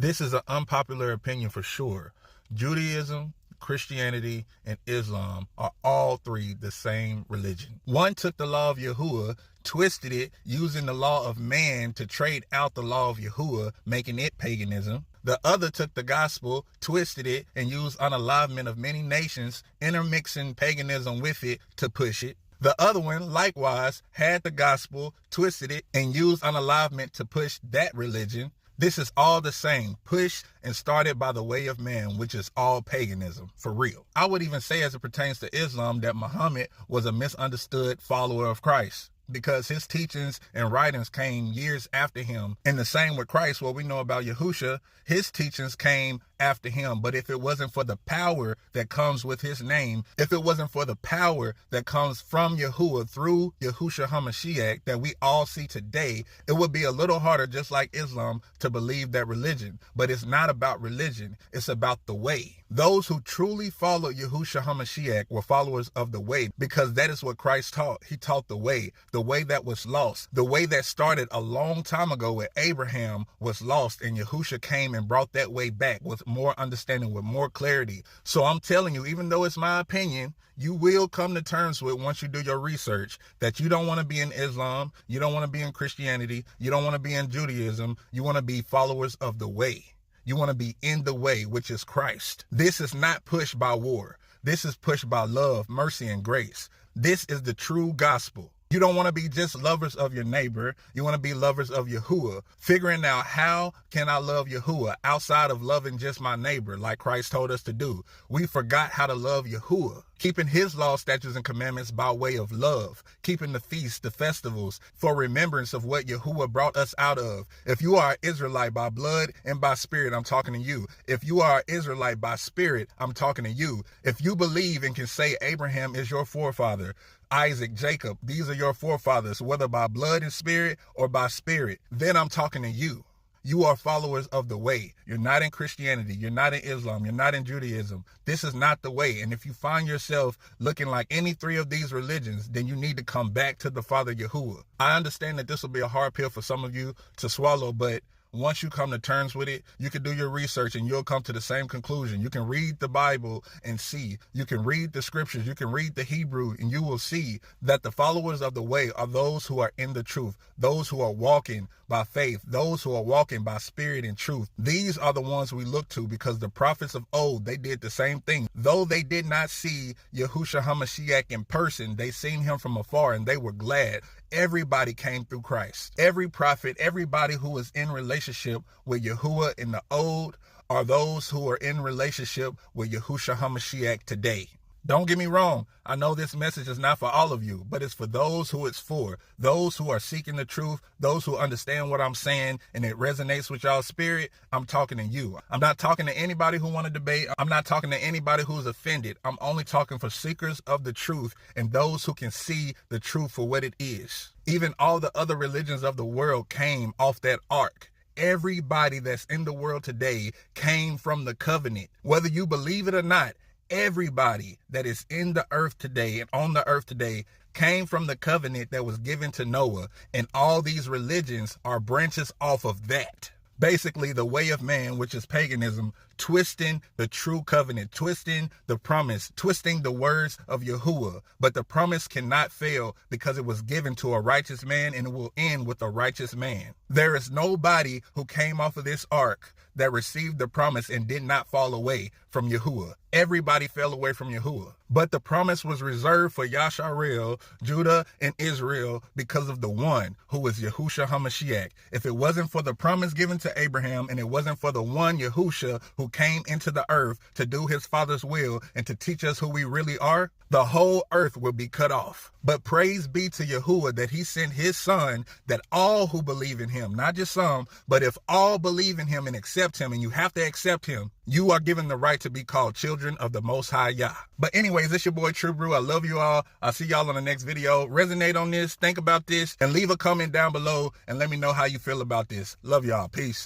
This is an unpopular opinion for sure. Judaism, Christianity, and Islam are all three the same religion. One took the law of Yahuwah, twisted it using the law of man to trade out the law of Yahuwah, making it paganism. The other took the gospel, twisted it, and used unalivement of many nations, intermixing paganism with it to push it. The other one, likewise, had the gospel, twisted it, and used unalivement to push that religion. This is all the same, pushed and started by the way of man, which is all paganism, for real. I would even say as it pertains to Islam that Muhammad was a misunderstood follower of Christ, because his teachings and writings came years after him. And the same with Christ, what we know about Yahusha, his teachings came after him. But if it wasn't for the power that comes with his name, if it wasn't for the power that comes from Yahuwah through Yahusha HaMashiach that we all see today, it would be a little harder, just like Islam, to believe that religion. But it's not about religion, it's about the way. Those who truly followed Yahusha HaMashiach were followers of the way, because that is what Christ taught. He taught the way that was lost, the way that started a long time ago where Abraham was lost, and Yahusha came and brought that way back with more understanding, with more clarity. So I'm telling you, even though it's my opinion, you will come to terms with, once you do your research, that you don't want to be in Islam, you don't want to be in Christianity, you don't want to be in Judaism, you want to be followers of the way. You want to be in the way, which is Christ. This is not pushed by war. This is pushed by love, mercy, and grace. This is the true gospel. You don't want to be just lovers of your neighbor. You want to be lovers of Yahuwah. Figuring out, how can I love Yahuwah outside of loving just my neighbor like Christ told us to do? We forgot how to love Yahuwah. Keeping his law, statutes, and commandments by way of love. Keeping the feasts, the festivals, for remembrance of what Yahuwah brought us out of. If you are an Israelite by blood and by spirit, I'm talking to you. If you are an Israelite by spirit, I'm talking to you. If you believe and can say Abraham is your forefather, Isaac, Jacob, these are your forefathers, whether by blood and spirit or by spirit, then I'm talking to you. You are followers of the way. You're not in Christianity. You're not in Islam. You're not in Judaism. This is not the way. And if you find yourself looking like any three of these religions, then you need to come back to the Father Yahuwah. I understand that this will be a hard pill for some of you to swallow, but once you come to terms with it, you can do your research and you'll come to the same conclusion. You can read the Bible and see. You can read the scriptures. You can read the Hebrew, and you will see that the followers of the way are those who are in the truth, those who are walking by faith, those who are walking by spirit and truth. These are the ones we look to, because the prophets of old, they did the same thing. Though they did not see Yahusha HaMashiach in person, they seen him from afar and they were glad. Everybody came through Christ. Every prophet, everybody who was in relationship with Yahuwah in the old are those who are in relationship with Yahusha HaMashiach today. Don't get me wrong. I know this message is not for all of you, but it's for those who it's for. Those who are seeking the truth, those who understand what I'm saying and it resonates with y'all's spirit. I'm talking to you. I'm not talking to anybody who want to debate. I'm not talking to anybody who's offended. I'm only talking for seekers of the truth and those who can see the truth for what it is. Even all the other religions of the world came off that ark. Everybody that's in the world today came from the covenant. Whether you believe it or not, everybody that is in the earth today and on the earth today came from the covenant that was given to Noah. And all these religions are branches off of that. Basically, the way of man, which is paganism, twisting the true covenant, twisting the promise, twisting the words of Yahuwah. But the promise cannot fail because it was given to a righteous man, and it will end with a righteous man. There is nobody who came off of this ark that received the promise and did not fall away from Yahuwah. Everybody fell away from Yahuwah. But the promise was reserved for Yasharel, Judah, and Israel because of the one who was Yahusha HaMashiach. If it wasn't for the promise given to Abraham, and it wasn't for the one Yahusha who came into the earth to do his Father's will and to teach us who we really are, the whole earth will be cut off. But praise be to Yahuwah that he sent his son, that all who believe in him, not just some, but if all believe in him and accept him, and you have to accept him, you are given the right to be called children of the Most High Yah. But anyways, it's your boy True Brew. I love you all. I'll see y'all on the next video. Resonate on this, think about this, and leave a comment down below and let me know how you feel about this. Love y'all. Peace.